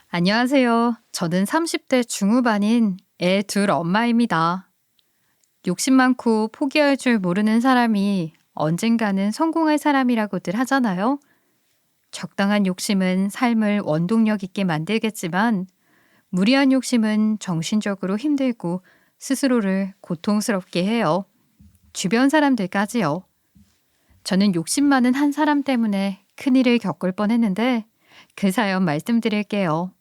안녕하세요. 저는 30대 중후반인 애 둘 엄마입니다. 욕심 많고 포기할 줄 모르는 사람이 언젠가는 성공할 사람이라고들 하잖아요. 적당한 욕심은 삶을 원동력 있게 만들겠지만 무리한 욕심은 정신적으로 힘들고 스스로를 고통스럽게 해요. 주변 사람들까지요. 저는 욕심 많은 한 사람 때문에 큰일을 겪을 뻔했는데 그 사연 말씀드릴게요.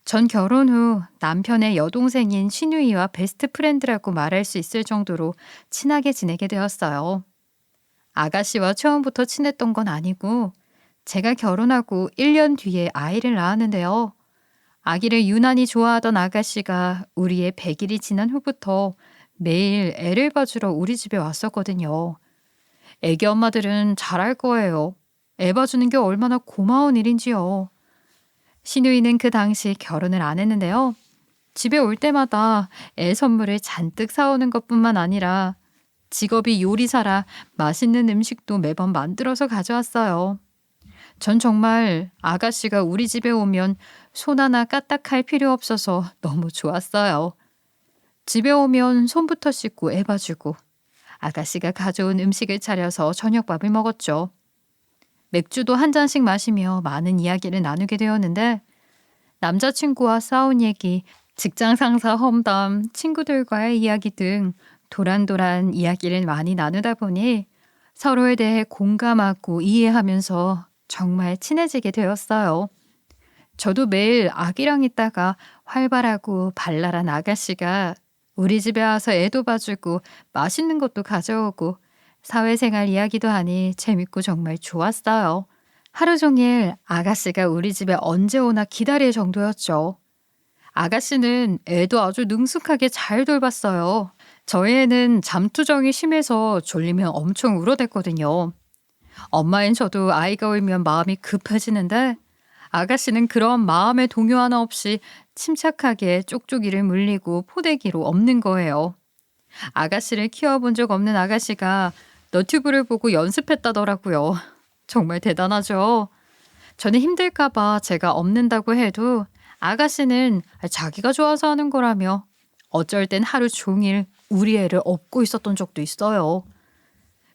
전 결혼 후 남편의 여동생인 시누이와 베스트 프렌드라고 말할 수 있을 정도로 친하게 지내게 되었어요. 아가씨와 처음부터 친했던 건 아니고 제가 결혼하고 1년 뒤에 아이를 낳았는데요. 아기를 유난히 좋아하던 아가씨가 우리의 100일이 지난 후부터 매일 애를 봐주러 우리 집에 왔었거든요. 애기 엄마들은 잘 알 거예요. 애 봐주는 게 얼마나 고마운 일인지요. 시누이는 그 당시 결혼을 안 했는데요. 집에 올 때마다 애 선물을 잔뜩 사오는 것뿐만 아니라 직업이 요리사라 맛있는 음식도 매번 만들어서 가져왔어요. 전 정말 아가씨가 우리 집에 오면 손 하나 까딱할 필요 없어서 너무 좋았어요. 집에 오면 손부터 씻고 애 봐주고 아가씨가 가져온 음식을 차려서 저녁밥을 먹었죠. 맥주도 한 잔씩 마시며 많은 이야기를 나누게 되었는데 남자친구와 싸운 얘기, 직장 상사 험담, 친구들과의 이야기 등 도란도란 이야기를 많이 나누다 보니 서로에 대해 공감하고 이해하면서 정말 친해지게 되었어요. 저도 매일 아기랑 있다가 활발하고 발랄한 아가씨가 우리 집에 와서 애도 봐주고 맛있는 것도 가져오고 사회생활 이야기도 하니 재밌고 정말 좋았어요. 하루 종일 아가씨가 우리 집에 언제 오나 기다릴 정도였죠. 아가씨는 애도 아주 능숙하게 잘 돌봤어요. 저희 애는 잠투정이 심해서 졸리면 엄청 울어댔거든요. 엄마인 저도 아이가 울면 마음이 급해지는데 아가씨는 그런 마음의 동요 하나 없이 침착하게 쪽쪽이를 물리고 포대기로 엎는 거예요. 아가씨를 키워본 적 없는 아가씨가 너튜브를 보고 연습했다더라고요. 정말 대단하죠. 저는 힘들까봐 제가 엎는다고 해도 아가씨는 자기가 좋아서 하는 거라며 어쩔 땐 하루 종일 우리 애를 업고 있었던 적도 있어요.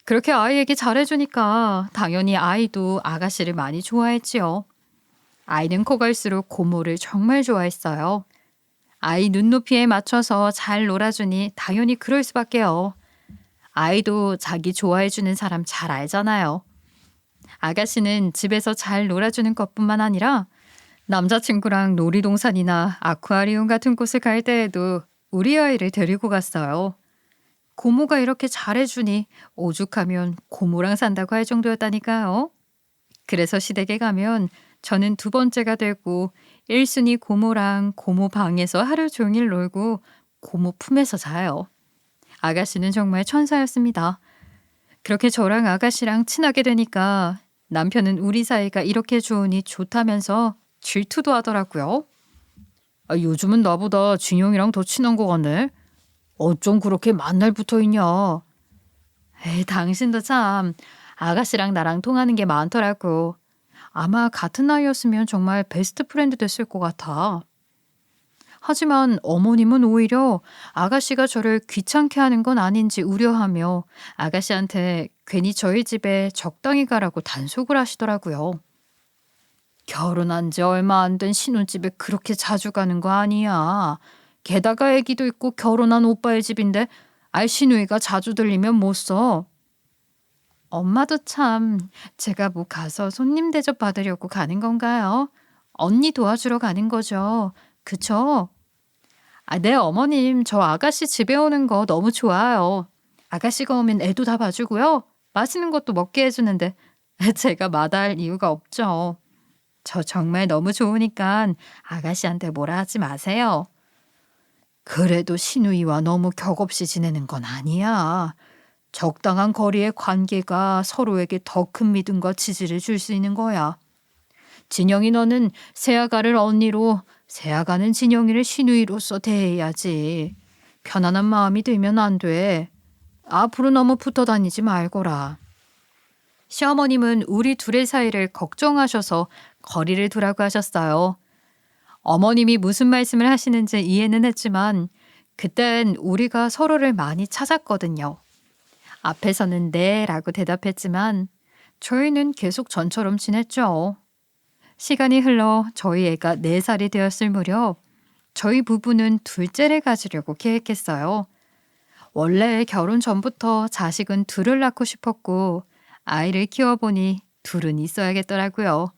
그렇게 아이에게 잘해주니까 당연히 아이도 아가씨를 많이 좋아했지요. 아이는 커갈수록 고모를 정말 좋아했어요. 아이 눈높이에 맞춰서 잘 놀아주니 당연히 그럴 수밖에요. 아이도 자기 좋아해주는 사람 잘 알잖아요. 아가씨는 집에서 잘 놀아주는 것뿐만 아니라 남자친구랑 놀이동산이나 아쿠아리움 같은 곳을 갈 때에도 우리 아이를 데리고 갔어요. 고모가 이렇게 잘해주니 오죽하면 고모랑 산다고 할 정도였다니까요. 그래서 시댁에 가면 저는 두 번째가 되고 1순위 고모랑 고모 방에서 하루 종일 놀고 고모 품에서 자요. 아가씨는 정말 천사였습니다. 그렇게 저랑 아가씨랑 친하게 되니까 남편은 우리 사이가 이렇게 좋으니 좋다면서 질투도 하더라고요. 요즘은 나보다 진영이랑 더 친한 것 같네. 어쩜 그렇게 만날 붙어 있냐. 에이, 당신도 참 아가씨랑 나랑 통하는 게 많더라고. 아마 같은 나이였으면 정말 베스트 프렌드 됐을 것 같아. 하지만 어머님은 오히려 아가씨가 저를 귀찮게 하는 건 아닌지 우려하며 아가씨한테 괜히 저희 집에 적당히 가라고 단속을 하시더라고요. 결혼한 지 얼마 안 된 신혼집에 그렇게 자주 가는 거 아니야. 게다가 애기도 있고 결혼한 오빠의 집인데 시누이가 자주 들리면 못 써. 엄마도 참 제가 뭐 가서 손님 대접 받으려고 가는 건가요? 언니 도와주러 가는 거죠. 그쵸? 네, 어머님, 저 아가씨 집에 오는 거 너무 좋아요. 아가씨가 오면 애도 다 봐주고요. 맛있는 것도 먹게 해주는데 제가 마다할 이유가 없죠. 저 정말 너무 좋으니까 아가씨한테 뭐라 하지 마세요. 그래도 시누이와 너무 격없이 지내는 건 아니야. 적당한 거리의 관계가 서로에게 더 큰 믿음과 지지를 줄 수 있는 거야. 진영이 너는 새아가를 언니로, 새아가는 진영이를 시누이로서 대해야지. 편안한 마음이 들면 안 돼. 앞으로 너무 붙어 다니지 말거라. 시어머님은 우리 둘의 사이를 걱정하셔서 거리를 두라고 하셨어요. 어머님이 무슨 말씀을 하시는지 이해는 했지만 그땐 우리가 서로를 많이 찾았거든요. 앞에서는 네라고 대답했지만 저희는 계속 전처럼 지냈죠. 시간이 흘러 저희 애가 4살이 되었을 무렵 저희 부부는 둘째를 가지려고 계획했어요. 원래 결혼 전부터 자식은 둘을 낳고 싶었고 아이를 키워보니 둘은 있어야겠더라고요.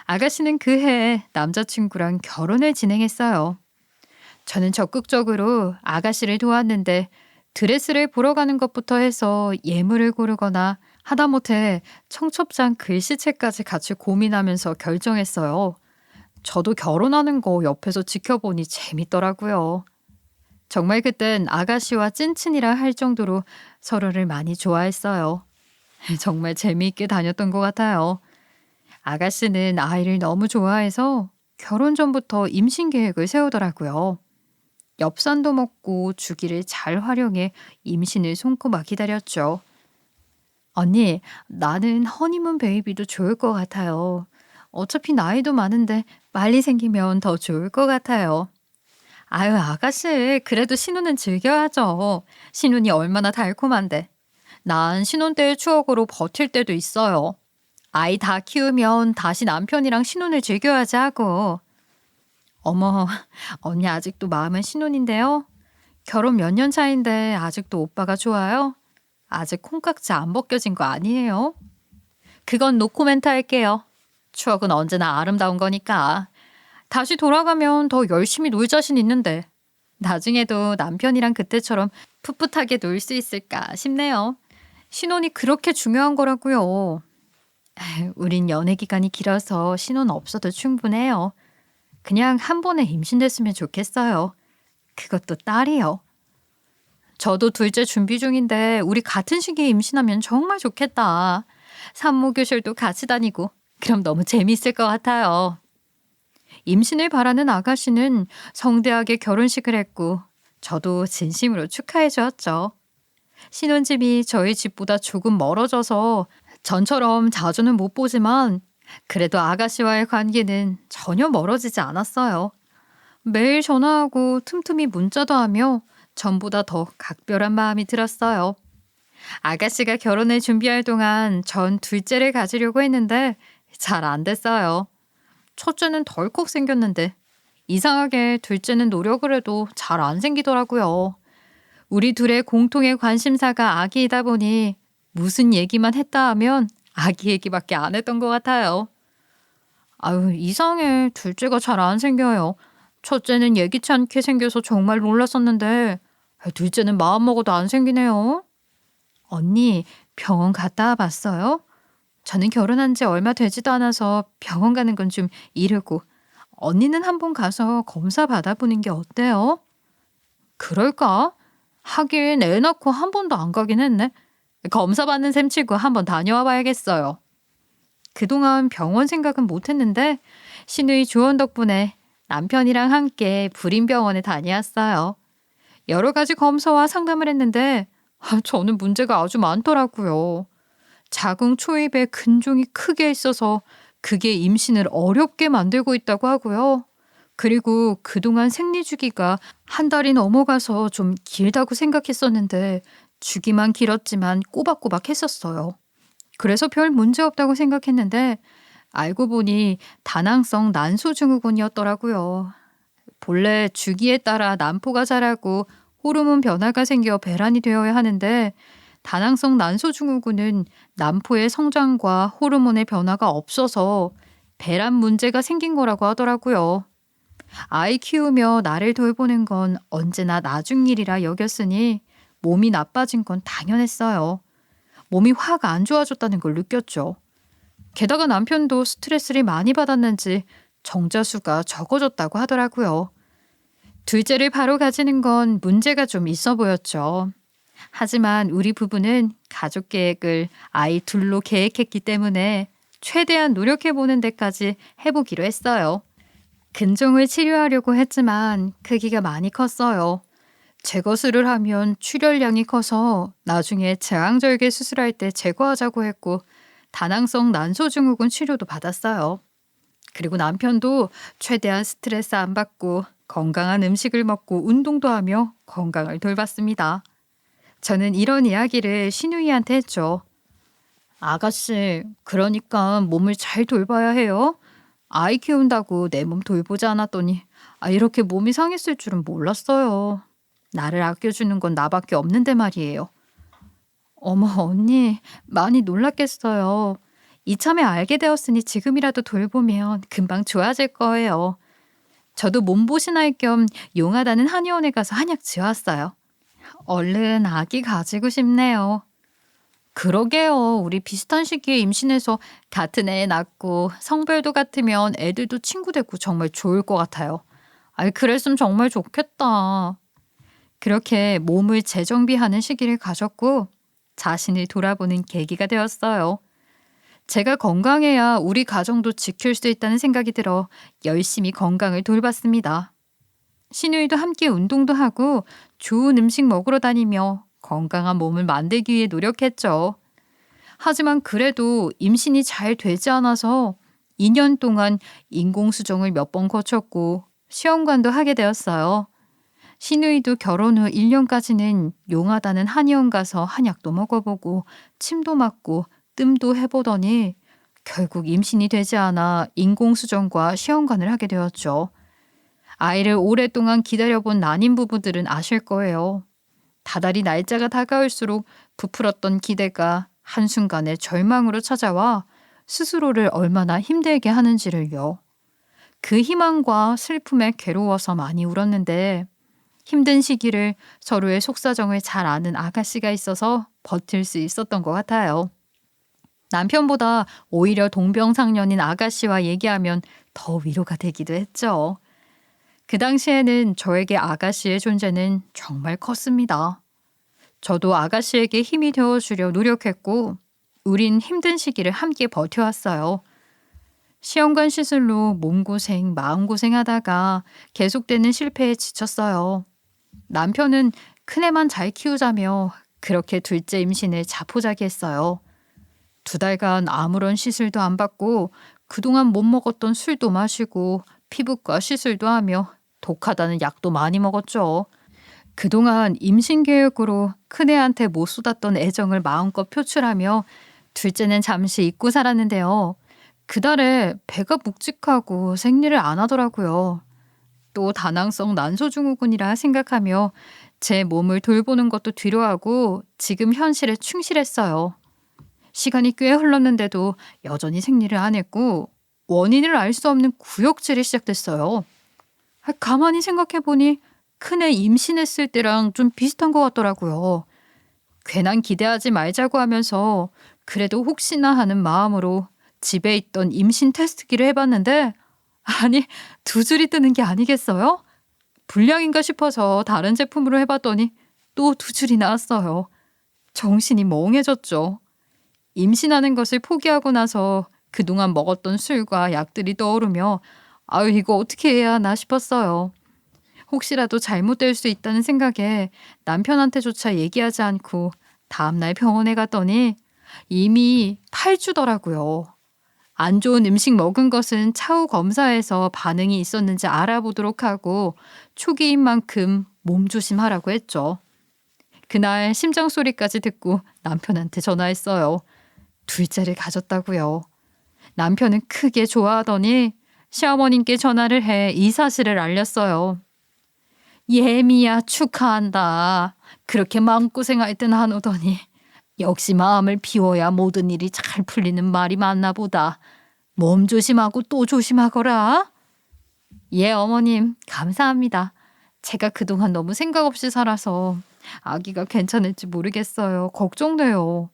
아가씨는 그 해에 남자친구랑 결혼을 진행했어요. 저는 적극적으로 아가씨를 도왔는데 드레스를 보러 가는 것부터 해서 예물을 고르거나 하다못해 청첩장 글씨체까지 같이 고민하면서 결정했어요. 저도 결혼하는 거 옆에서 지켜보니 재밌더라고요. 정말 그땐 아가씨와 찐친이라 할 정도로 서로를 많이 좋아했어요. 정말 재미있게 다녔던 것 같아요. 아가씨는 아이를 너무 좋아해서 결혼 전부터 임신 계획을 세우더라고요. 엽산도 먹고 주기를 잘 활용해 임신을 손꼽아 기다렸죠. 언니, 나는 허니문 베이비도 좋을 것 같아요. 어차피 나이도 많은데 빨리 생기면 더 좋을 것 같아요. 아유, 아가씨, 그래도 신혼은 즐겨야죠. 신혼이 얼마나 달콤한데. 난 신혼 때의 추억으로 버틸 때도 있어요. 아이 다 키우면 다시 남편이랑 신혼을 즐겨야지 하고. 어머, 언니 아직도 마음은 신혼인데요? 결혼 몇 년 차인데 아직도 오빠가 좋아요? 아직 콩깍지 안 벗겨진 거 아니에요? 그건 노코멘트 할게요. 추억은 언제나 아름다운 거니까. 다시 돌아가면 더 열심히 놀 자신 있는데 나중에도 남편이랑 그때처럼 풋풋하게 놀 수 있을까 싶네요. 신혼이 그렇게 중요한 거라고요. 우린 연애 기간이 길어서 신혼 없어도 충분해요. 그냥 한 번에 임신됐으면 좋겠어요. 그것도 딸이요. 저도 둘째 준비 중인데 우리 같은 시기에 임신하면 정말 좋겠다. 산모교실도 같이 다니고 그럼 너무 재미있을 것 같아요. 임신을 바라는 아가씨는 성대하게 결혼식을 했고 저도 진심으로 축하해 주었죠. 신혼집이 저희 집보다 조금 멀어져서 전처럼 자주는 못 보지만 그래도 아가씨와의 관계는 전혀 멀어지지 않았어요. 매일 전화하고 틈틈이 문자도 하며 전보다 더 각별한 마음이 들었어요. 아가씨가 결혼을 준비할 동안 전 둘째를 가지려고 했는데 잘 안 됐어요. 첫째는 덜컥 생겼는데 이상하게 둘째는 노력을 해도 잘 안 생기더라고요. 우리 둘의 공통의 관심사가 아기이다 보니 무슨 얘기만 했다 하면 아기 얘기밖에 안 했던 것 같아요. 아유, 이상해. 둘째가 잘 안 생겨요. 첫째는 예기치 않게 생겨서 정말 놀랐었는데 둘째는 마음먹어도 안 생기네요. 언니, 병원 갔다 와봤어요? 저는 결혼한 지 얼마 되지도 않아서 병원 가는 건 좀 이르고 언니는 한번 가서 검사 받아보는 게 어때요? 그럴까? 하긴 애 낳고 한 번도 안 가긴 했네. 검사 받는 셈 치고 한번 다녀와 봐야겠어요. 그동안 병원 생각은 못했는데 신우이 조언 덕분에 남편이랑 함께 불임병원에 다녀왔어요. 여러 가지 검사와 상담을 했는데 저는 문제가 아주 많더라고요. 자궁 초입에 근종이 크게 있어서 그게 임신을 어렵게 만들고 있다고 하고요. 그리고 그동안 생리 주기가 한 달이 넘어가서 좀 길다고 생각했었는데 주기만 길었지만 꼬박꼬박 했었어요. 그래서 별 문제 없다고 생각했는데 알고 보니 다낭성 난소증후군이었더라고요. 본래 주기에 따라 난포가 자라고 호르몬 변화가 생겨 배란이 되어야 하는데 다낭성 난소증후군은 난포의 성장과 호르몬의 변화가 없어서 배란 문제가 생긴 거라고 하더라고요. 아이 키우며 나를 돌보는 건 언제나 나중 일이라 여겼으니 몸이 나빠진 건 당연했어요. 몸이 확 안 좋아졌다는 걸 느꼈죠. 게다가 남편도 스트레스를 많이 받았는지 정자수가 적어졌다고 하더라고요. 둘째를 바로 가지는 건 문제가 좀 있어 보였죠. 하지만 우리 부부는 가족 계획을 아이 둘로 계획했기 때문에 최대한 노력해보는 데까지 해보기로 했어요. 근종을 치료하려고 했지만 크기가 많이 컸어요. 제거술을 하면 출혈량이 커서 나중에 제왕절개 수술할 때 제거하자고 했고 다낭성 난소증후군 치료도 받았어요. 그리고 남편도 최대한 스트레스 안 받고 건강한 음식을 먹고 운동도 하며 건강을 돌봤습니다. 저는 이런 이야기를 시누이한테 했죠. 아가씨, 그러니까 몸을 잘 돌봐야 해요. 아이 키운다고 내 몸 돌보지 않았더니 이렇게 몸이 상했을 줄은 몰랐어요. 나를 아껴주는 건 나밖에 없는데 말이에요. 어머, 언니, 많이 놀랐겠어요. 이참에 알게 되었으니 지금이라도 돌보면 금방 좋아질 거예요. 저도 몸보신할 겸 용하다는 한의원에 가서 한약 지어왔어요. 얼른 아기 가지고 싶네요. 그러게요. 우리 비슷한 시기에 임신해서 같은 애 낳고 성별도 같으면 애들도 친구 되고 정말 좋을 것 같아요. 그랬으면 정말 좋겠다. 그렇게 몸을 재정비하는 시기를 가졌고 자신을 돌아보는 계기가 되었어요. 제가 건강해야 우리 가정도 지킬 수 있다는 생각이 들어 열심히 건강을 돌봤습니다. 시누이도 함께 운동도 하고 좋은 음식 먹으러 다니며 건강한 몸을 만들기 위해 노력했죠. 하지만 그래도 임신이 잘 되지 않아서 2년 동안 인공수정을 몇 번 거쳤고 시험관도 하게 되었어요. 시누이도 결혼 후 1년까지는 용하다는 한의원 가서 한약도 먹어보고 침도 맞고 뜸도 해보더니 결국 임신이 되지 않아 인공수정과 시험관을 하게 되었죠. 아이를 오랫동안 기다려본 난임 부부들은 아실 거예요. 다달이 날짜가 다가올수록 부풀었던 기대가 한순간에 절망으로 찾아와 스스로를 얼마나 힘들게 하는지를요. 그 희망과 슬픔에 괴로워서 많이 울었는데 힘든 시기를 서로의 속사정을 잘 아는 아가씨가 있어서 버틸 수 있었던 것 같아요. 남편보다 오히려 동병상련인 아가씨와 얘기하면 더 위로가 되기도 했죠. 그 당시에는 저에게 아가씨의 존재는 정말 컸습니다. 저도 아가씨에게 힘이 되어주려 노력했고 우린 힘든 시기를 함께 버텨왔어요. 시험관 시술로 몸고생, 마음고생하다가 계속되는 실패에 지쳤어요. 남편은 큰애만 잘 키우자며 그렇게 둘째 임신을 자포자기했어요. 2달간 아무런 시술도 안 받고 그동안 못 먹었던 술도 마시고 피부과 시술도 하며 독하다는 약도 많이 먹었죠. 그동안 임신 계획으로 큰애한테 못 쏟았던 애정을 마음껏 표출하며 둘째는 잠시 잊고 살았는데요. 그달에 배가 묵직하고 생리를 안 하더라고요. 또 다낭성 난소증후군이라 생각하며 제 몸을 돌보는 것도 뒤로하고 지금 현실에 충실했어요. 시간이 꽤 흘렀는데도 여전히 생리를 안 했고 원인을 알 수 없는 구역질이 시작됐어요. 가만히 생각해보니 큰애 임신했을 때랑 좀 비슷한 것 같더라고요. 괜한 기대하지 말자고 하면서 그래도 혹시나 하는 마음으로 집에 있던 임신 테스트기를 해봤는데 아니 2줄이 뜨는 게 아니겠어요? 불량인가 싶어서 다른 제품으로 해봤더니 또 2줄이 나왔어요. 정신이 멍해졌죠. 임신하는 것을 포기하고 나서 그동안 먹었던 술과 약들이 떠오르며 이거 어떻게 해야 하나 싶었어요. 혹시라도 잘못될 수 있다는 생각에 남편한테조차 얘기하지 않고 다음날 병원에 갔더니 이미 8주더라고요. 안 좋은 음식 먹은 것은 차후 검사에서 반응이 있었는지 알아보도록 하고 초기인 만큼 몸조심하라고 했죠. 그날 심장 소리까지 듣고 남편한테 전화했어요. 둘째를 가졌다고요. 남편은 크게 좋아하더니 시어머님께 전화를 해 이 사실을 알렸어요. 예미야 축하한다. 그렇게 마음고생할 땐 안 오더니 역시 마음을 비워야 모든 일이 잘 풀리는 말이 맞나 보다. 몸 조심하고 또 조심하거라. 예, 어머님 감사합니다. 제가 그동안 너무 생각 없이 살아서 아기가 괜찮을지 모르겠어요. 걱정돼요.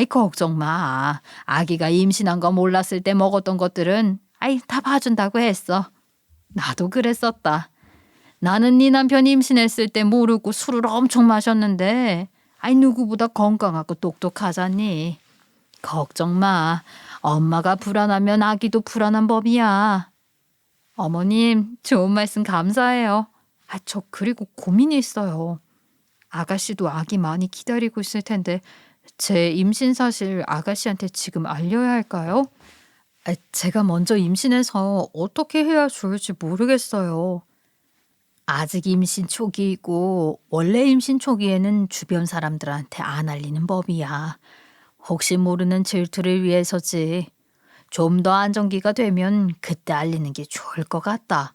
걱정 마. 아기가 임신한 거 몰랐을 때 먹었던 것들은 다 봐준다고 했어. 나도 그랬었다. 나는 네 남편이 임신했을 때 모르고 술을 엄청 마셨는데 누구보다 건강하고 똑똑하잖니. 걱정 마. 엄마가 불안하면 아기도 불안한 법이야. 어머님 좋은 말씀 감사해요. 저 그리고 고민이 있어요. 아가씨도 아기 많이 기다리고 있을 텐데 제 임신 사실 아가씨한테 지금 알려야 할까요? 제가 먼저 임신해서 어떻게 해야 좋을지 모르겠어요. 아직 임신 초기이고 원래 임신 초기에는 주변 사람들한테 안 알리는 법이야. 혹시 모르는 질투를 위해서지. 좀 더 안정기가 되면 그때 알리는 게 좋을 것 같다.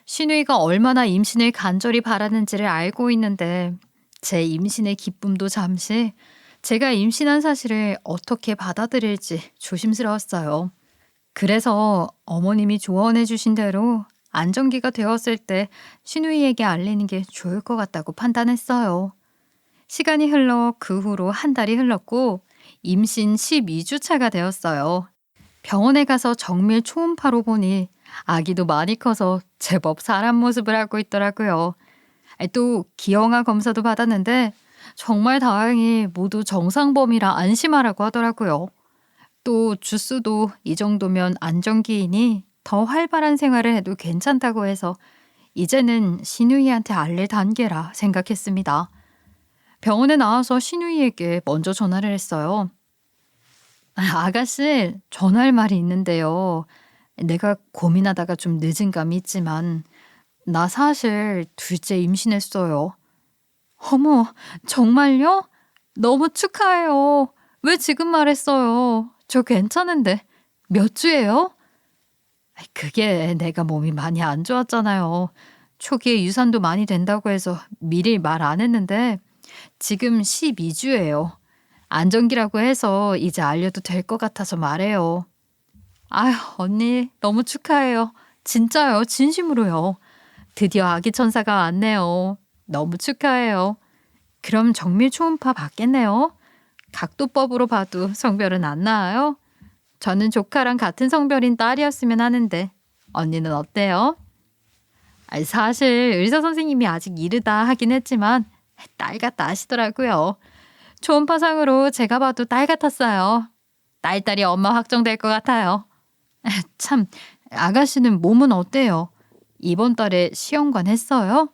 신우이가 얼마나 임신을 간절히 바라는지를 알고 있는데 제 임신의 기쁨도 잠시 제가 임신한 사실을 어떻게 받아들일지 조심스러웠어요. 그래서 어머님이 조언해 주신 대로 안정기가 되었을 때 신우이에게 알리는 게 좋을 것 같다고 판단했어요. 시간이 흘러 그 후로 한 달이 흘렀고 임신 12주 차가 되었어요. 병원에 가서 정밀 초음파로 보니 아기도 많이 커서 제법 사람 모습을 하고 있더라고요. 또 기형아 검사도 받았는데 정말 다행히 모두 정상범위라 안심하라고 하더라고요. 또 주스도 이 정도면 안정기이니 더 활발한 생활을 해도 괜찮다고 해서 이제는 신우이한테 알릴 단계라 생각했습니다. 병원에 나와서 신우이에게 먼저 전화를 했어요. 아가씨, 전화할 말이 있는데요. 내가 고민하다가 좀 늦은 감이 있지만 나 사실 둘째 임신했어요. 어머, 정말요? 너무 축하해요. 왜 지금 말했어요? 저 괜찮은데. 몇 주예요? 그게 내가 몸이 많이 안 좋았잖아요. 초기에 유산도 많이 된다고 해서 미리 말 안 했는데 지금 12주예요. 안정기라고 해서 이제 알려도 될 것 같아서 말해요. 아휴, 언니, 너무 축하해요. 진짜요, 진심으로요. 드디어 아기 천사가 왔네요. 너무 축하해요. 그럼 정밀 초음파 받겠네요. 각도법으로 봐도 성별은 안 나와요. 저는 조카랑 같은 성별인 딸이었으면 하는데 언니는 어때요? 사실 의사 선생님이 아직 이르다 하긴 했지만 딸 같다 하시더라고요. 초음파상으로 제가 봐도 딸 같았어요. 딸딸이 엄마 확정될 것 같아요. 참, 아가씨는 몸은 어때요? 이번 달에 시험관 했어요?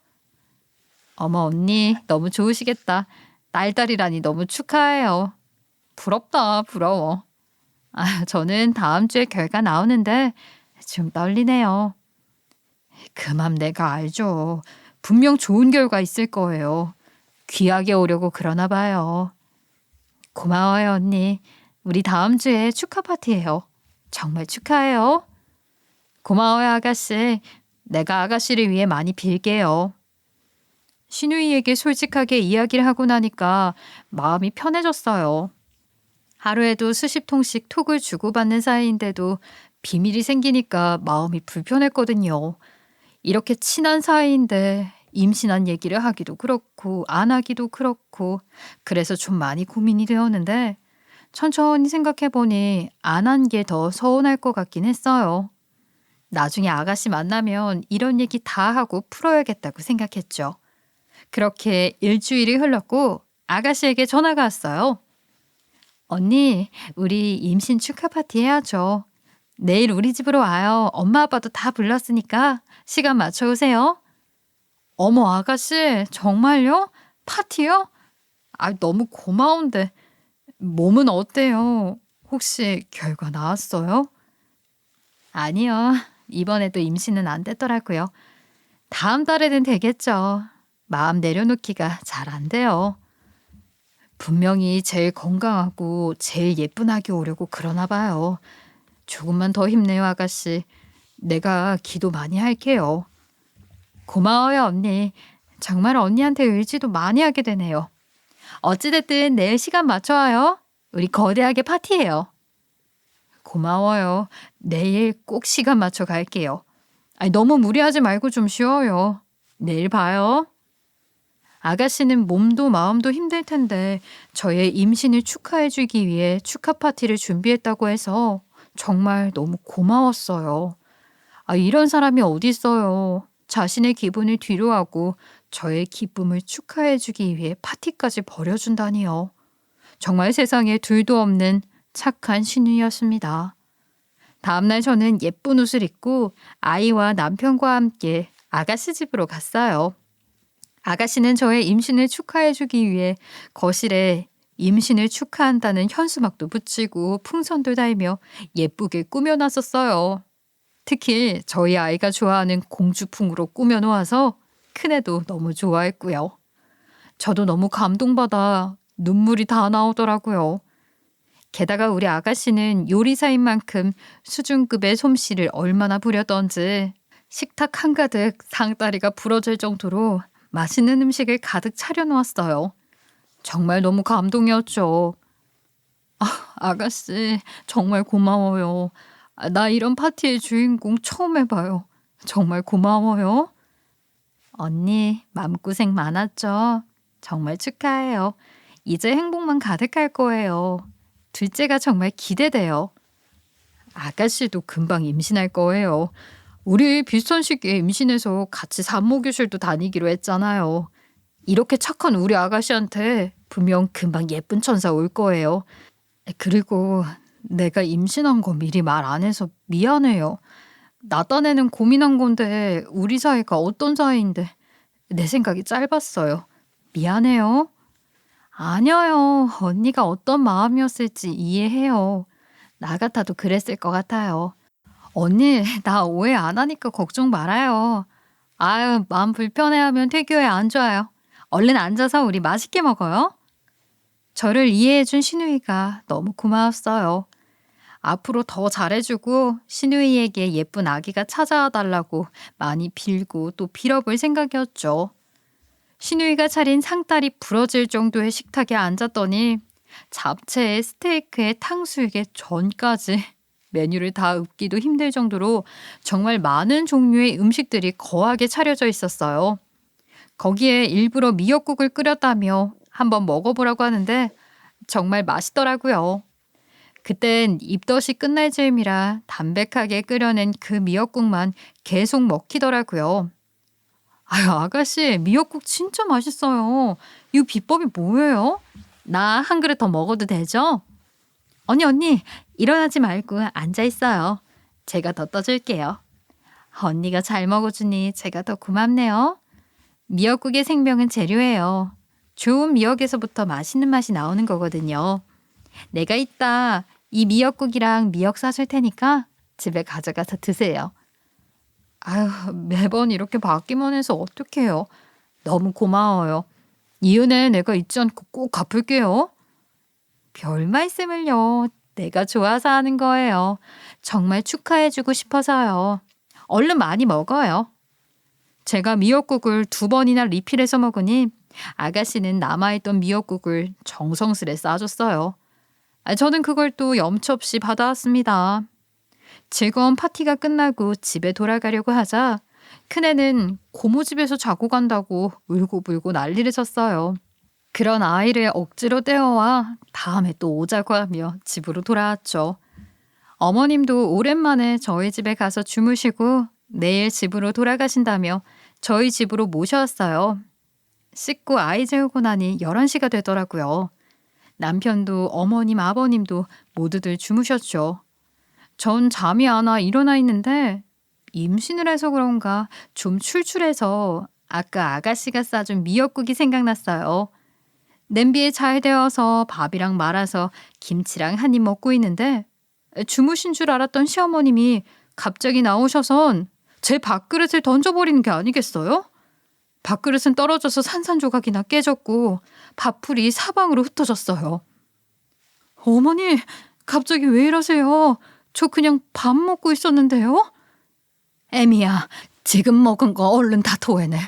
어머 언니 너무 좋으시겠다. 딸딸이라니 너무 축하해요. 부럽다 부러워. 저는 다음 주에 결과 나오는데 좀 떨리네요. 그 맘 내가 알죠. 분명 좋은 결과 있을 거예요. 귀하게 오려고 그러나 봐요. 고마워요 언니. 우리 다음 주에 축하 파티예요. 정말 축하해요. 고마워요 아가씨. 내가 아가씨를 위해 많이 빌게요. 신우이에게 솔직하게 이야기를 하고 나니까 마음이 편해졌어요. 하루에도 수십 통씩 톡을 주고받는 사이인데도 비밀이 생기니까 마음이 불편했거든요. 이렇게 친한 사이인데 임신한 얘기를 하기도 그렇고 안 하기도 그렇고 그래서 좀 많이 고민이 되었는데 천천히 생각해보니 안 한 게 더 서운할 것 같긴 했어요. 나중에 아가씨 만나면 이런 얘기 다 하고 풀어야겠다고 생각했죠. 그렇게 일주일이 흘렀고 아가씨에게 전화가 왔어요. 언니, 우리 임신 축하 파티 해야죠. 내일 우리 집으로 와요. 엄마 아빠도 다 불렀으니까 시간 맞춰 오세요. 어머 아가씨, 정말요? 파티요? 너무 고마운데 몸은 어때요? 혹시 결과 나왔어요? 아니요. 이번에도 임신은 안 됐더라고요. 다음 달에는 되겠죠. 마음 내려놓기가 잘 안 돼요. 분명히 제일 건강하고 제일 예쁜 아기 오려고 그러나 봐요. 조금만 더 힘내요, 아가씨. 내가 기도 많이 할게요. 고마워요, 언니. 정말 언니한테 의지도 많이 하게 되네요. 어찌됐든 내일 시간 맞춰와요. 우리 거대하게 파티해요. 고마워요. 내일 꼭 시간 맞춰 갈게요. 너무 무리하지 말고 좀 쉬어요. 내일 봐요. 아가씨는 몸도 마음도 힘들 텐데 저의 임신을 축하해주기 위해 축하 파티를 준비했다고 해서 정말 너무 고마웠어요. 이런 사람이 어디 있어요. 자신의 기분을 뒤로하고 저의 기쁨을 축하해주기 위해 파티까지 벌여준다니요. 정말 세상에 둘도 없는 착한 신우였습니다. 다음날 저는 예쁜 옷을 입고 아이와 남편과 함께 아가씨 집으로 갔어요. 아가씨는 저의 임신을 축하해주기 위해 거실에 임신을 축하한다는 현수막도 붙이고 풍선도 달며 예쁘게 꾸며놨었어요. 특히 저희 아이가 좋아하는 공주풍으로 꾸며놓아서 큰애도 너무 좋아했고요. 저도 너무 감동받아 눈물이 다 나오더라고요. 게다가 우리 아가씨는 요리사인 만큼 수준급의 솜씨를 얼마나 부렸던지 식탁 한가득 상다리가 부러질 정도로 맛있는 음식을 가득 차려놓았어요. 정말 너무 감동이었죠. 아가씨, 정말 고마워요. 나 이런 파티의 주인공 처음 해봐요. 정말 고마워요. 언니, 맘고생 많았죠? 정말 축하해요. 이제 행복만 가득할 거예요. 둘째가 정말 기대돼요. 아가씨도 금방 임신할 거예요. 우리 비슷한 시기에 임신해서 같이 산모교실도 다니기로 했잖아요. 이렇게 착한 우리 아가씨한테 분명 금방 예쁜 천사 올 거예요. 그리고 내가 임신한 거 미리 말 안 해서 미안해요. 나 딴에는 고민한 건데 우리 사이가 어떤 사이인데 내 생각이 짧았어요. 미안해요. 아니요. 언니가 어떤 마음이었을지 이해해요. 나 같아도 그랬을 것 같아요. 언니, 나 오해 안 하니까 걱정 말아요. 아유, 마음 불편해하면 태교에 안 좋아요. 얼른 앉아서 우리 맛있게 먹어요. 저를 이해해준 신우이가 너무 고마웠어요. 앞으로 더 잘해주고 신우이에게 예쁜 아기가 찾아와 달라고 많이 빌고 또 빌어볼 생각이었죠. 신우이가 차린 상다리 부러질 정도의 식탁에 앉았더니 잡채에 스테이크에 탕수육에 전까지 메뉴를 다 읊기도 힘들 정도로 정말 많은 종류의 음식들이 거하게 차려져 있었어요. 거기에 일부러 미역국을 끓였다며 한번 먹어보라고 하는데 정말 맛있더라고요. 그땐 입덧이 끝날 즈음이라 담백하게 끓여낸 그 미역국만 계속 먹히더라고요. 아유, 아가씨, 미역국 진짜 맛있어요. 이 비법이 뭐예요? 나 한 그릇 더 먹어도 되죠? 언니, 일어나지 말고 앉아있어요. 제가 더 떠줄게요. 언니가 잘 먹어주니 제가 더 고맙네요. 미역국의 생명은 재료예요. 좋은 미역에서부터 맛있는 맛이 나오는 거거든요. 내가 이따 이 미역국이랑 미역 사줄 테니까 집에 가져가서 드세요. 아유, 매번 이렇게 받기만 해서 어떡해요. 너무 고마워요. 이 은혜 내가 잊지 않고 꼭 갚을게요. 별 말씀을요. 내가 좋아서 하는 거예요. 정말 축하해주고 싶어서요. 얼른 많이 먹어요. 제가 미역국을 2번이나 리필해서 먹으니 아가씨는 남아있던 미역국을 정성스레 싸줬어요. 저는 그걸 또 염치 없이 받아왔습니다. 즐거운 파티가 끝나고 집에 돌아가려고 하자 큰애는 고모집에서 자고 간다고 울고불고 난리를 쳤어요. 그런 아이를 억지로 떼어와 다음에 또 오자고 하며 집으로 돌아왔죠. 어머님도 오랜만에 저희 집에 가서 주무시고 내일 집으로 돌아가신다며 저희 집으로 모셔왔어요. 씻고 아이 재우고 나니 11시가 되더라고요. 남편도 어머님, 아버님도 모두들 주무셨죠. 전 잠이 안 와 일어나 있는데 임신을 해서 그런가 좀 출출해서 아까 아가씨가 싸준 미역국이 생각났어요. 냄비에 잘 데워서 밥이랑 말아서 김치랑 한 입 먹고 있는데 주무신 줄 알았던 시어머님이 갑자기 나오셔선 제 밥그릇을 던져버리는 게 아니겠어요? 밥그릇은 떨어져서 산산조각이나 깨졌고 밥풀이 사방으로 흩어졌어요. 어머니, 갑자기 왜 이러세요? 저 그냥 밥 먹고 있었는데요? 애미야, 지금 먹은 거 얼른 다 토해내.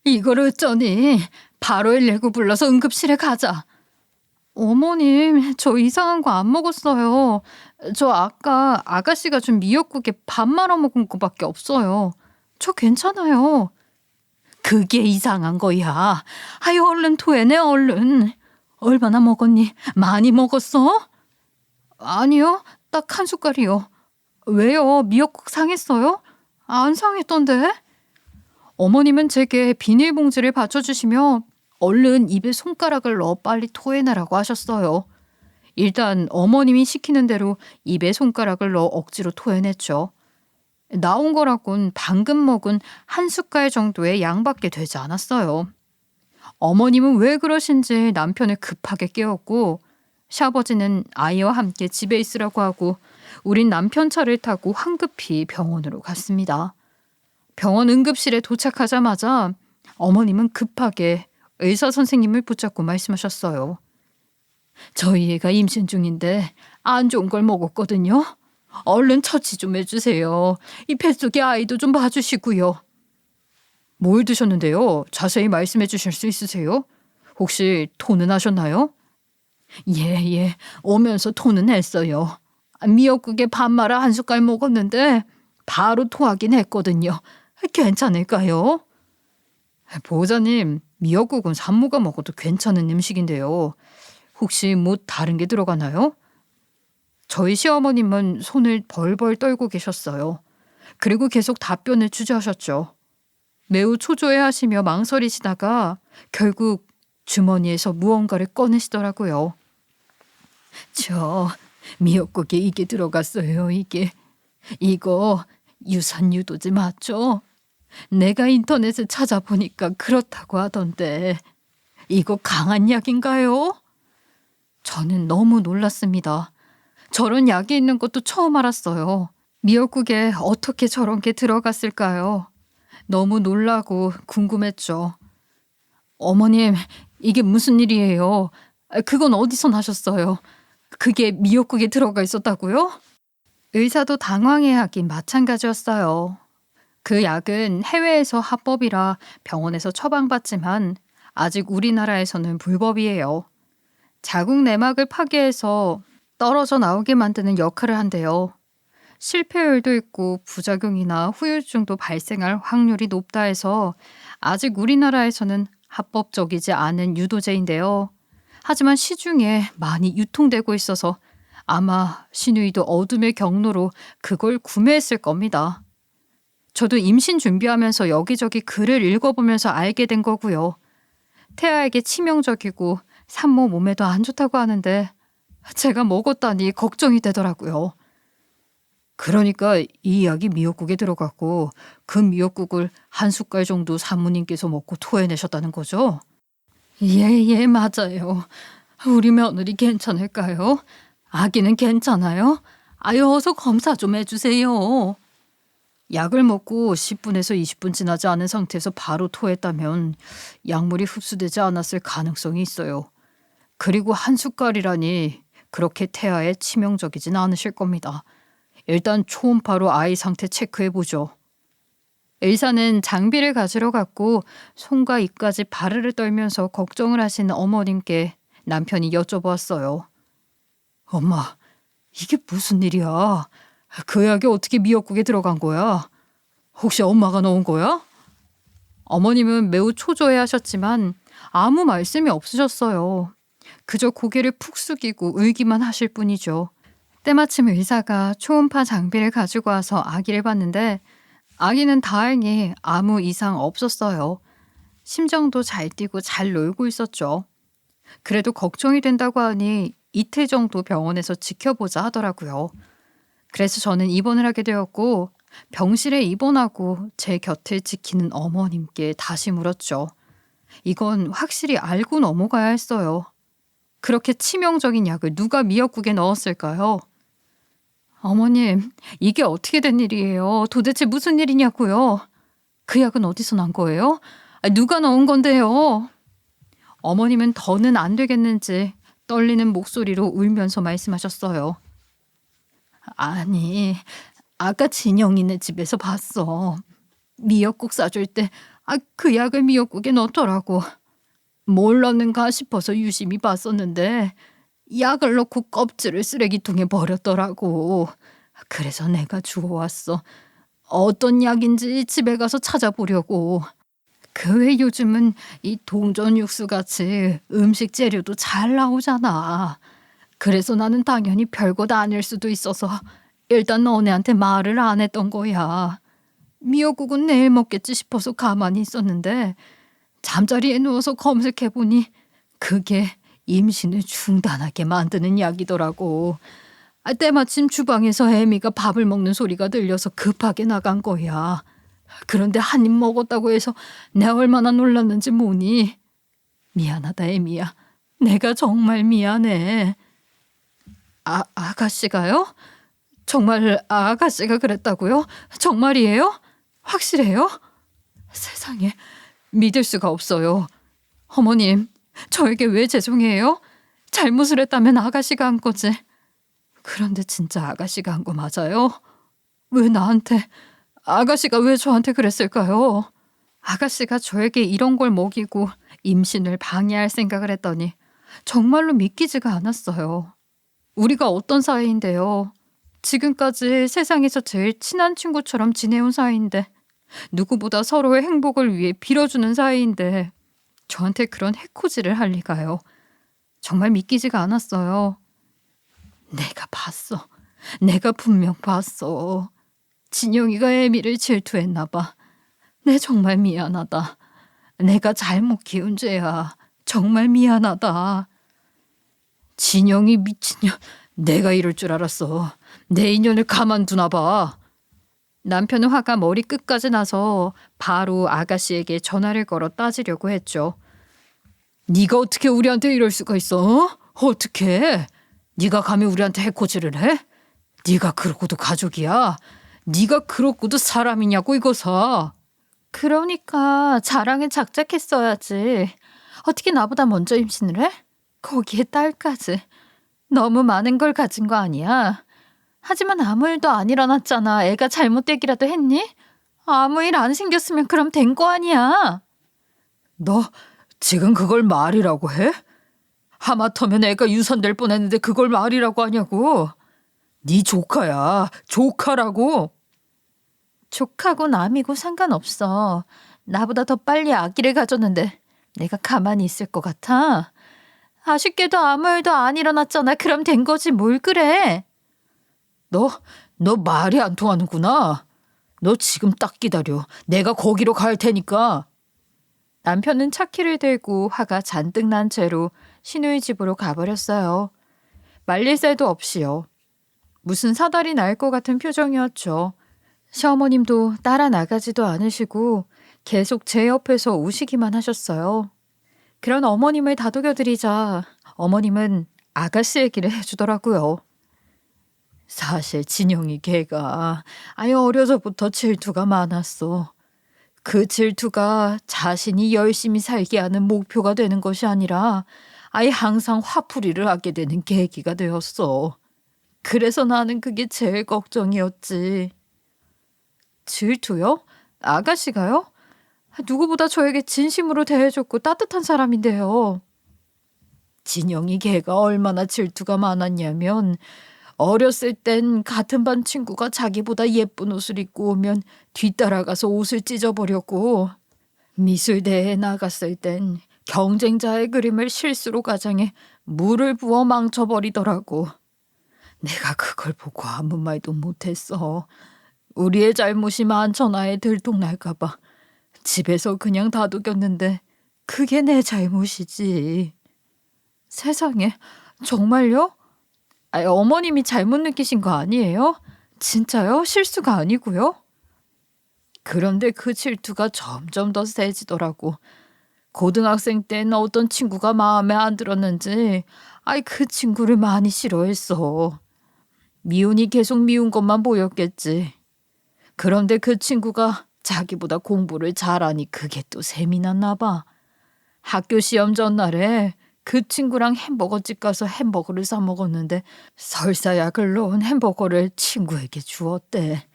이걸 어쩌니? 바로 119 불러서 응급실에 가자. 어머님, 저 이상한 거 안 먹었어요. 저 아까 아가씨가 준 미역국에 밥 말아 먹은 거밖에 없어요. 저 괜찮아요. 그게 이상한 거야. 아유, 얼른 토해내, 얼른. 얼마나 먹었니? 많이 먹었어? 아니요, 딱 한 숟갈이요. 왜요? 미역국 상했어요? 안 상했던데? 어머님은 제게 비닐봉지를 받쳐주시며 얼른 입에 손가락을 넣어 빨리 토해내라고 하셨어요. 일단 어머님이 시키는 대로 입에 손가락을 넣어 억지로 토해냈죠. 나온 거라곤 방금 먹은 한 숟갈 정도의 양밖에 되지 않았어요. 어머님은 왜 그러신지 남편을 급하게 깨웠고 시아버지는 아이와 함께 집에 있으라고 하고 우린 남편 차를 타고 황급히 병원으로 갔습니다. 병원 응급실에 도착하자마자 어머님은 급하게 의사 선생님을 붙잡고 말씀하셨어요. 저희 애가 임신 중인데 안 좋은 걸 먹었거든요. 얼른 처치 좀 해주세요. 이 뱃속의 아이도 좀 봐주시고요. 뭘 드셨는데요? 자세히 말씀해 주실 수 있으세요? 혹시 토는 하셨나요? 예. 오면서 토는 했어요. 미역국에 밥 말아 한 숟갈 먹었는데 바로 토하긴 했거든요. 괜찮을까요? 보호자님, 미역국은 산모가 먹어도 괜찮은 음식인데요. 혹시 뭐 다른 게 들어가나요? 저희 시어머님은 손을 벌벌 떨고 계셨어요. 그리고 계속 답변을 주저하셨죠. 매우 초조해하시며 망설이시다가 결국 주머니에서 무언가를 꺼내시더라고요. 저 미역국에 이게 들어갔어요. 이거 유산유도제 맞죠? 내가 인터넷에 찾아보니까 그렇다고 하던데 이거 강한 약인가요? 저는 너무 놀랐습니다. 저런 약이 있는 것도 처음 알았어요. 미역국에 어떻게 저런 게 들어갔을까요? 너무 놀라고 궁금했죠. 어머님, 이게 무슨 일이에요? 그건 어디서 나셨어요? 그게 미역국에 들어가 있었다고요? 의사도 당황해하긴 마찬가지였어요. 그 약은 해외에서 합법이라 병원에서 처방받지만 아직 우리나라에서는 불법이에요. 자궁 내막을 파괴해서 떨어져 나오게 만드는 역할을 한대요. 실패율도 있고 부작용이나 후유증도 발생할 확률이 높다 해서 아직 우리나라에서는 합법적이지 않은 유도제인데요. 하지만 시중에 많이 유통되고 있어서 아마 시누이도 어둠의 경로로 그걸 구매했을 겁니다. 저도 임신 준비하면서 여기저기 글을 읽어보면서 알게 된 거고요. 태아에게 치명적이고 산모 몸에도 안 좋다고 하는데 제가 먹었다니 걱정이 되더라고요. 그러니까 이 약이 미역국에 들어갔고 그 미역국을 한 숟갈 정도 사모님께서 먹고 토해내셨다는 거죠? 예, 맞아요. 우리 며느리 괜찮을까요? 아기는 괜찮아요? 아유, 어서 검사 좀 해주세요. 약을 먹고 10분에서 20분 지나지 않은 상태에서 바로 토했다면 약물이 흡수되지 않았을 가능성이 있어요. 그리고 한 숟갈이라니 그렇게 태아에 치명적이진 않으실 겁니다. 일단 초음파로 아이 상태 체크해보죠. 의사는 장비를 가지러 갔고 손과 입까지 바르르 떨면서 걱정을 하시는 어머님께 남편이 여쭤보았어요. 엄마, 이게 무슨 일이야? 그 약이 어떻게 미역국에 들어간 거야? 혹시 엄마가 넣은 거야? 어머님은 매우 초조해하셨지만 아무 말씀이 없으셨어요. 그저 고개를 푹 숙이고 울기만 하실 뿐이죠. 때마침 의사가 초음파 장비를 가지고 와서 아기를 봤는데 아기는 다행히 아무 이상 없었어요. 심정도 잘 뛰고 잘 놀고 있었죠. 그래도 걱정이 된다고 하니 이틀 정도 병원에서 지켜보자 하더라고요. 그래서 저는 입원을 하게 되었고 병실에 입원하고 제 곁을 지키는 어머님께 다시 물었죠. 이건 확실히 알고 넘어가야 했어요. 그렇게 치명적인 약을 누가 미역국에 넣었을까요? 어머님, 이게 어떻게 된 일이에요? 도대체 무슨 일이냐고요? 그 약은 어디서 난 거예요? 누가 넣은 건데요? 어머님은 더는 안 되겠는지 떨리는 목소리로 울면서 말씀하셨어요. 아니, 아까 진영이네 집에서 봤어. 미역국 싸줄 때 그 약을 미역국에 넣더라고. 뭘 넣는가 싶어서 유심히 봤었는데 약을 넣고 껍질을 쓰레기통에 버렸더라고. 그래서 내가 주워왔어. 어떤 약인지 집에 가서 찾아보려고. 그 외 요즘은 이 동전 육수 같이 음식 재료도 잘 나오잖아. 그래서 나는 당연히 별것 아닐 수도 있어서 일단 너네한테 말을 안 했던 거야. 미역국은 내일 먹겠지 싶어서 가만히 있었는데 잠자리에 누워서 검색해보니 그게 임신을 중단하게 만드는 약이더라고. 때마침 주방에서 애미가 밥을 먹는 소리가 들려서 급하게 나간 거야. 그런데 한 입 먹었다고 해서 내가 얼마나 놀랐는지 뭐니? 미안하다, 에미야. 내가 정말 미안해. 아가씨가요? 정말 아가씨가 그랬다고요? 정말이에요? 확실해요? 세상에, 믿을 수가 없어요. 어머님, 저에게 왜 죄송해요? 잘못을 했다면 아가씨가 한 거지. 그런데 진짜 아가씨가 한 거 맞아요? 왜 나한테, 아가씨가 왜 저한테 그랬을까요? 아가씨가 저에게 이런 걸 먹이고 임신을 방해할 생각을 했더니 정말로 믿기지가 않았어요. 우리가 어떤 사이인데요. 지금까지 세상에서 제일 친한 친구처럼 지내온 사이인데, 누구보다 서로의 행복을 위해 빌어주는 사이인데 저한테 그런 해코지를 할 리가요. 정말 믿기지가 않았어요. 내가 봤어. 내가 분명 봤어. 진영이가 애미를 질투했나 봐. 내 정말 미안하다. 내가 잘못 키운 죄야. 정말 미안하다. 진영이 미친년. 내가 이럴 줄 알았어. 내 인연을 가만두나 봐. 남편은 화가 머리 끝까지 나서 바로 아가씨에게 전화를 걸어 따지려고 했죠. 네가 어떻게 우리한테 이럴 수가 있어? 어떻게? 네가 감히 우리한테 해코지를 해? 네가 그러고도 가족이야? 네가 그러고도 사람이냐고 이거사. 그러니까 자랑에 작작했어야지. 어떻게 나보다 먼저 임신을 해? 거기에 딸까지. 너무 많은 걸 가진 거 아니야? 하지만 아무 일도 안 일어났잖아. 애가 잘못되기라도 했니? 아무 일 안 생겼으면 그럼 된 거 아니야. 너 지금 그걸 말이라고 해? 하마터면 애가 유산될 뻔했는데 그걸 말이라고 하냐고. 네 조카야. 조카라고. 조카고 남이고 상관없어. 나보다 더 빨리 아기를 가졌는데 내가 가만히 있을 것 같아? 아쉽게도 아무 일도 안 일어났잖아. 그럼 된 거지 뭘 그래. 너 말이 안 통하는구나. 너 지금 딱 기다려. 내가 거기로 갈 테니까. 남편은 차키를 들고 화가 잔뜩 난 채로 시누이 집으로 가버렸어요. 말릴 새도 없이요. 무슨 사달이 날 것 같은 표정이었죠. 시어머님도 따라 나가지도 않으시고 계속 제 옆에서 우시기만 하셨어요. 그런 어머님을 다독여드리자 어머님은 아가씨 얘기를 해주더라고요. 사실 진영이 걔가 아유 어려서부터 질투가 많았어. 그 질투가 자신이 열심히 살게 하는 목표가 되는 것이 아니라 아예 항상 화풀이를 하게 되는 계기가 되었어. 그래서 나는 그게 제일 걱정이었지. 질투요? 아가씨가요? 누구보다 저에게 진심으로 대해줬고 따뜻한 사람인데요. 진영이 걔가 얼마나 질투가 많았냐면 어렸을 땐 같은 반 친구가 자기보다 예쁜 옷을 입고 오면 뒤따라가서 옷을 찢어버렸고, 미술대회에 나갔을 땐 경쟁자의 그림을 실수로 가장해 물을 부어 망쳐버리더라고. 내가 그걸 보고 아무 말도 못했어. 우리의 잘못이 만천하에 들통날까봐 집에서 그냥 다독였는데 그게 내 잘못이지. 세상에, 정말요? 어머님이 잘못 느끼신 거 아니에요? 진짜요? 실수가 아니고요? 그런데 그 질투가 점점 더 세지더라고. 고등학생 땐 어떤 친구가 마음에 안 들었는지 그 친구를 많이 싫어했어. 미운이 계속 미운 것만 보였겠지. 그런데 그 친구가 자기보다 공부를 잘하니 그게 또 셈이 났나 봐. 학교 시험 전날에 그 친구랑 햄버거집 가서 햄버거를 사 먹었는데 설사약을 넣은 햄버거를 친구에게 주었대.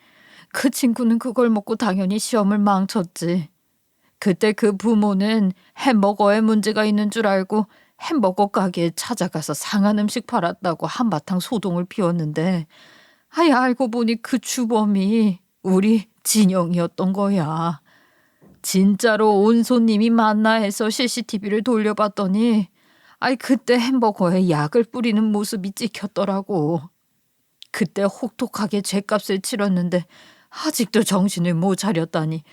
그 친구는 그걸 먹고 당연히 시험을 망쳤지. 그때 그 부모는 햄버거에 문제가 있는 줄 알고 햄버거 가게에 찾아가서 상한 음식 팔았다고 한바탕 소동을 피웠는데 알고 보니 그 주범이 우리 진영이었던 거야. 진짜로 온 손님이 맞나 해서 CCTV를 돌려봤더니 그때 햄버거에 약을 뿌리는 모습이 찍혔더라고. 그때 혹독하게 죗값을 치렀는데 아직도 정신을 못 차렸다니.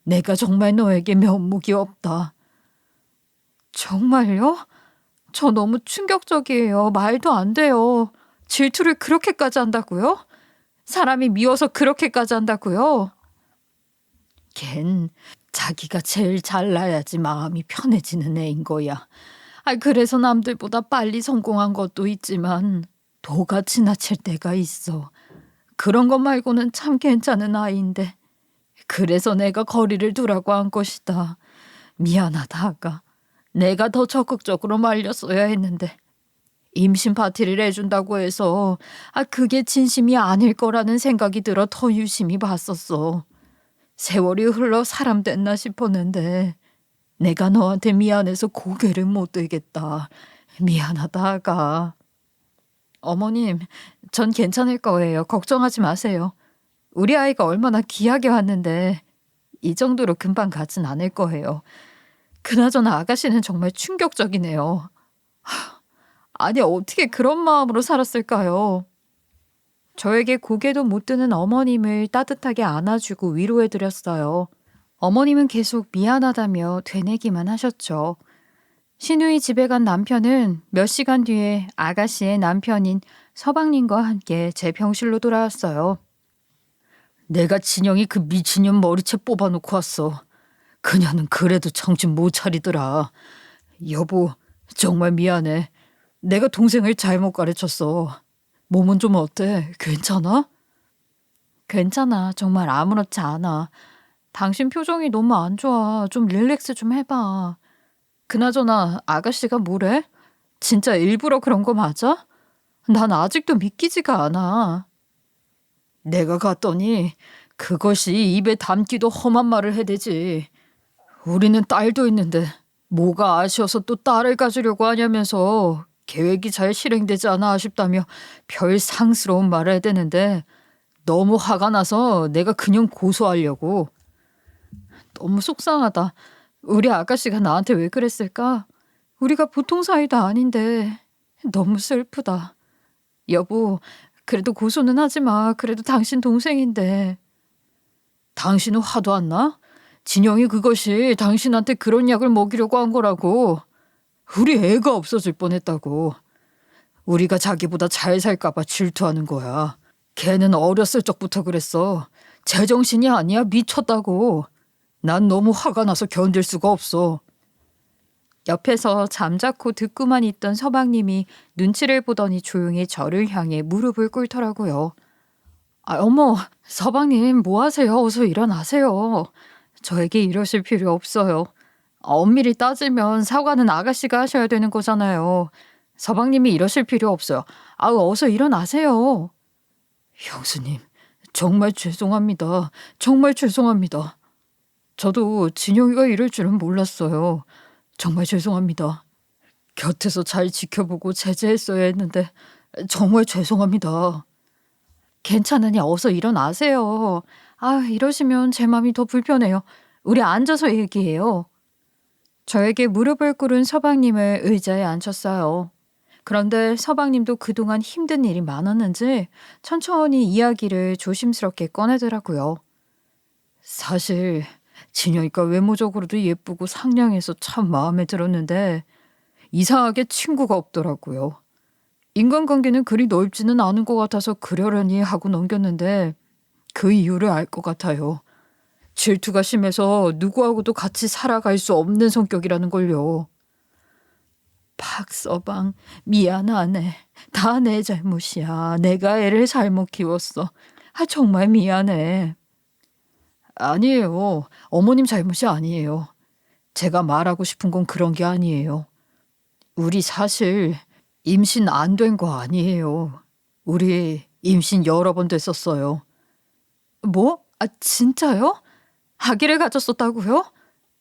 내가 정말 너에게 면목이 없다. 정말요? 저 너무 충격적이에요. 말도 안 돼요. 질투를 그렇게까지 한다고요? 사람이 미워서 그렇게까지 한다고요? 걘 자기가 제일 잘나야지 마음이 편해지는 애인 거야. 그래서 남들보다 빨리 성공한 것도 있지만 도가 지나칠 때가 있어. 그런 것 말고는 참 괜찮은 아이인데. 그래서 내가 거리를 두라고 한 것이다. 미안하다, 아가. 내가 더 적극적으로 말렸어야 했는데. 임신 파티를 해준다고 해서 그게 진심이 아닐 거라는 생각이 들어 더 유심히 봤었어. 세월이 흘러 사람 됐나 싶었는데 내가 너한테 미안해서 고개를 못 들겠다. 미안하다, 아가. 어머님, 전 괜찮을 거예요. 걱정하지 마세요. 우리 아이가 얼마나 귀하게 왔는데 이 정도로 금방 가진 않을 거예요. 그나저나 아가씨는 정말 충격적이네요. 아니, 어떻게 그런 마음으로 살았을까요? 저에게 고개도 못 드는 어머님을 따뜻하게 안아주고 위로해드렸어요. 어머님은 계속 미안하다며 되뇌기만 하셨죠. 신우이 집에 간 남편은 몇 시간 뒤에 아가씨의 남편인 서방님과 함께 제 병실로 돌아왔어요. 내가 진영이 그 미친년 머리채 뽑아놓고 왔어. 그녀는 그래도 정신 못 차리더라. 여보, 정말 미안해. 내가 동생을 잘못 가르쳤어. 몸은 좀 어때? 괜찮아? 괜찮아. 정말 아무렇지 않아. 당신 표정이 너무 안 좋아. 좀 릴렉스 좀 해봐. 그나저나 아가씨가 뭐래? 진짜 일부러 그런 거 맞아? 난 아직도 믿기지가 않아. 내가 갔더니 그것이 입에 담기도 험한 말을 해대지. 우리는 딸도 있는데 뭐가 아쉬워서 또 딸을 가지려고 하냐면서 계획이 잘 실행되지 않아 아쉽다며 별 상스러운 말을 해대는데 너무 화가 나서 내가 그냥 고소하려고. 너무 속상하다. 우리 아가씨가 나한테 왜 그랬을까? 우리가 보통 사이도 아닌데 너무 슬프다. 여보, 그래도 고소는 하지 마. 그래도 당신 동생인데. 당신은 화도 안 나? 진영이 그것이 당신한테 그런 약을 먹이려고 한 거라고. 우리 애가 없어질 뻔했다고. 우리가 자기보다 잘 살까 봐 질투하는 거야. 걔는 어렸을 적부터 그랬어. 제정신이 아니야. 미쳤다고. 난 너무 화가 나서 견딜 수가 없어. 옆에서 잠자코 듣고만 있던 서방님이 눈치를 보더니 조용히 저를 향해 무릎을 꿇더라고요. 어머, 서방님 뭐 하세요? 어서 일어나세요. 저에게 이러실 필요 없어요. 엄밀히 따지면 사과는 아가씨가 하셔야 되는 거잖아요. 서방님이 이러실 필요 없어요. 어서 일어나세요. 형수님, 정말 죄송합니다. 정말 죄송합니다. 저도 진영이가 이럴 줄은 몰랐어요. 정말 죄송합니다. 곁에서 잘 지켜보고 제재했어야 했는데 정말 죄송합니다. 괜찮으니 어서 일어나세요. 이러시면 제 마음이 더 불편해요. 우리 앉아서 얘기해요. 저에게 무릎을 꿇은 서방님을 의자에 앉혔어요. 그런데 서방님도 그동안 힘든 일이 많았는지 천천히 이야기를 조심스럽게 꺼내더라고요. 사실 진영이가 외모적으로도 예쁘고 상냥해서 참 마음에 들었는데 이상하게 친구가 없더라고요. 인간관계는 그리 넓지는 않은 것 같아서 그러려니 하고 넘겼는데 그 이유를 알 것 같아요. 질투가 심해서 누구하고도 같이 살아갈 수 없는 성격이라는 걸요. 박서방, 미안하네. 다 내 잘못이야. 내가 애를 잘못 키웠어. 정말 미안해. 아니에요. 어머님 잘못이 아니에요. 제가 말하고 싶은 건 그런 게 아니에요. 우리 사실 임신 안 된 거 아니에요. 우리 임신 여러 번 됐었어요. 뭐? 진짜요? 아기를 가졌었다고요?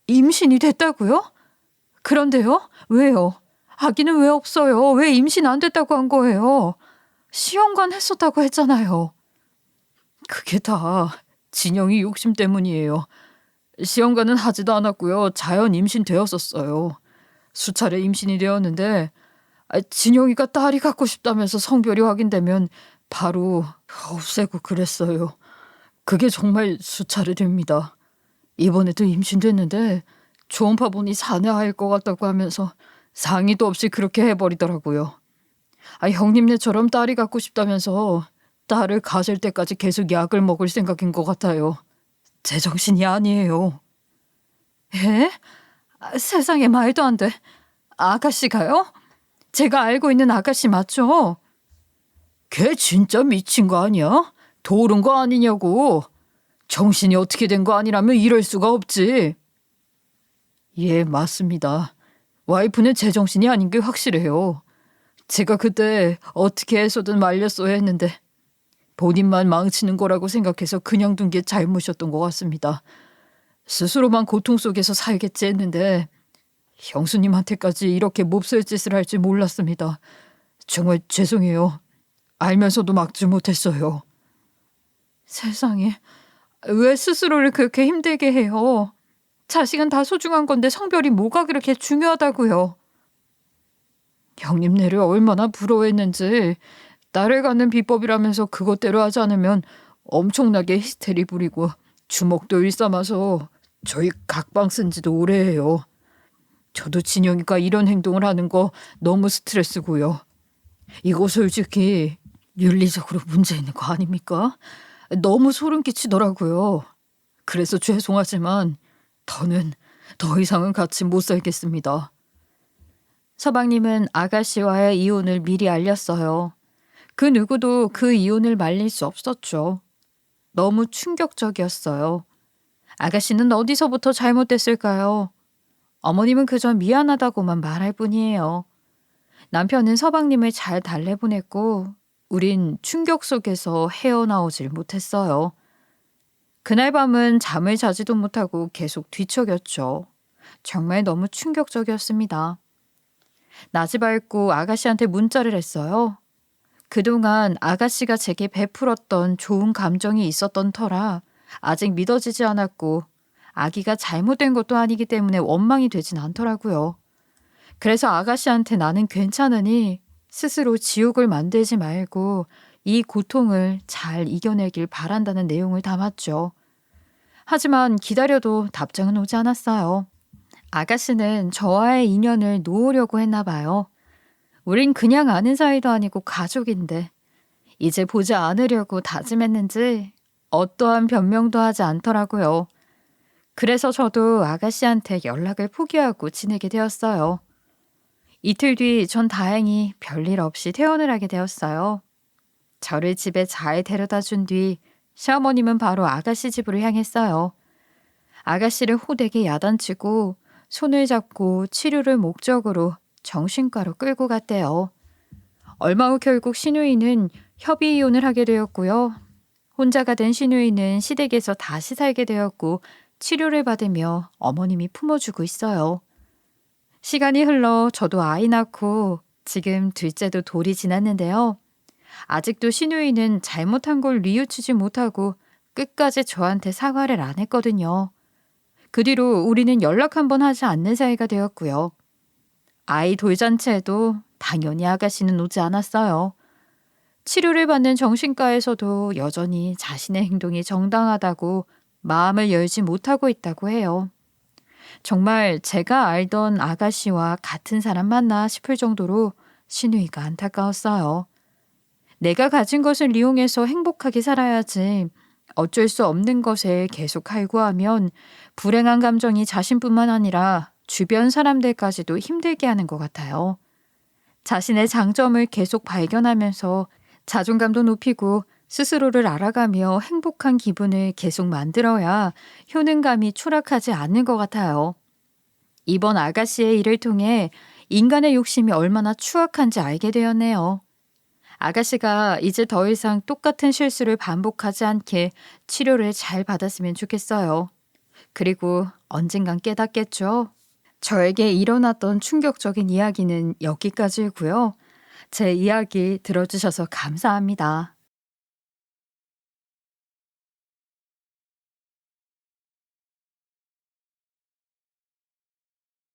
임신이 됐다고요? 그런데요? 왜요? 아기는 왜 없어요? 왜 임신 안 됐다고 한 거예요? 시험관 했었다고 했잖아요. 그게 다 진영이 욕심 때문이에요. 시험관은 하지도 않았고요. 자연 임신되었었어요. 수차례 임신이 되었는데 진영이가 딸이 갖고 싶다면서 성별이 확인되면 바로 없애고 그랬어요. 그게 정말 수차례 됩니다. 이번에도 임신됐는데 초음파 보니 사내아일 것 같다고 하면서 상의도 없이 그렇게 해버리더라고요. 형님네처럼 딸이 갖고 싶다면서 딸을 가질 때까지 계속 약을 먹을 생각인 것 같아요. 제정신이 아니에요. 에? 세상에 말도 안 돼. 아가씨가요? 제가 알고 있는 아가씨 맞죠? 걔 진짜 미친 거 아니야? 도른 거 아니냐고. 정신이 어떻게 된 거 아니라면 이럴 수가 없지. 예, 맞습니다. 와이프는 제정신이 아닌 게 확실해요. 제가 그때 어떻게 해서든 말렸어야 했는데 본인만 망치는 거라고 생각해서 그냥 둔 게 잘못이었던 것 같습니다. 스스로만 고통 속에서 살겠지 했는데 형수님한테까지 이렇게 몹쓸 짓을 할 줄 몰랐습니다. 정말 죄송해요. 알면서도 막지 못했어요. 세상에, 왜 스스로를 그렇게 힘들게 해요? 자식은 다 소중한 건데 성별이 뭐가 그렇게 중요하다고요. 형님네를 얼마나 부러워했는지. 딸을 갖는 비법이라면서 그것대로 하지 않으면 엄청나게 히스테리 부리고 주먹도 일삼아서 저희 각방 쓴 지도 오래예요. 저도 진영이가 이런 행동을 하는 거 너무 스트레스고요. 이거 솔직히 윤리적으로 문제 있는 거 아닙니까? 너무 소름 끼치더라고요. 그래서 죄송하지만 더는 더 이상은 같이 못 살겠습니다. 서방님은 아가씨와의 이혼을 미리 알렸어요. 그 누구도 그 이혼을 말릴 수 없었죠. 너무 충격적이었어요. 아가씨는 어디서부터 잘못됐을까요? 어머님은 그저 미안하다고만 말할 뿐이에요. 남편은 서방님을 잘 달래보냈고 우린 충격 속에서 헤어나오질 못했어요. 그날 밤은 잠을 자지도 못하고 계속 뒤척였죠. 정말 너무 충격적이었습니다. 낮이 밝고 아가씨한테 문자를 했어요. 그동안 아가씨가 제게 베풀었던 좋은 감정이 있었던 터라 아직 믿어지지 않았고 아기가 잘못된 것도 아니기 때문에 원망이 되진 않더라고요. 그래서 아가씨한테 나는 괜찮으니 스스로 지옥을 만들지 말고 이 고통을 잘 이겨내길 바란다는 내용을 담았죠. 하지만 기다려도 답장은 오지 않았어요. 아가씨는 저와의 인연을 놓으려고 했나 봐요. 우린 그냥 아는 사이도 아니고 가족인데 이제 보지 않으려고 다짐했는지 어떠한 변명도 하지 않더라고요. 그래서 저도 아가씨한테 연락을 포기하고 지내게 되었어요. 이틀 뒤 전 다행히 별일 없이 퇴원을 하게 되었어요. 저를 집에 잘 데려다 준 뒤 시어머님은 바로 아가씨 집으로 향했어요. 아가씨를 호되게 야단치고 손을 잡고 치료를 목적으로 정신과로 끌고 갔대요. 얼마 후 결국 신우이는 협의 이혼을 하게 되었고요. 혼자가 된 신우이는 시댁에서 다시 살게 되었고 치료를 받으며 어머님이 품어주고 있어요. 시간이 흘러 저도 아이 낳고 지금 둘째도 돌이 지났는데요. 아직도 신우이는 잘못한 걸 뉘우치지 못하고 끝까지 저한테 사과를 안 했거든요. 그 뒤로 우리는 연락 한번 하지 않는 사이가 되었고요. 아이 돌잔치에도 당연히 아가씨는 오지 않았어요. 치료를 받는 정신과에서도 여전히 자신의 행동이 정당하다고 마음을 열지 못하고 있다고 해요. 정말 제가 알던 아가씨와 같은 사람 맞나 싶을 정도로 신우이가 안타까웠어요. 내가 가진 것을 이용해서 행복하게 살아야지 어쩔 수 없는 것에 계속 갈구하면 불행한 감정이 자신뿐만 아니라 주변 사람들까지도 힘들게 하는 것 같아요. 자신의 장점을 계속 발견하면서 자존감도 높이고 스스로를 알아가며 행복한 기분을 계속 만들어야 효능감이 추락하지 않는 것 같아요. 이번 아가씨의 일을 통해 인간의 욕심이 얼마나 추악한지 알게 되었네요. 아가씨가 이제 더 이상 똑같은 실수를 반복하지 않게 치료를 잘 받았으면 좋겠어요. 그리고 언젠간 깨닫겠죠. 저에게 일어났던 충격적인 이야기는 여기까지고요. 제 이야기 들어주셔서 감사합니다.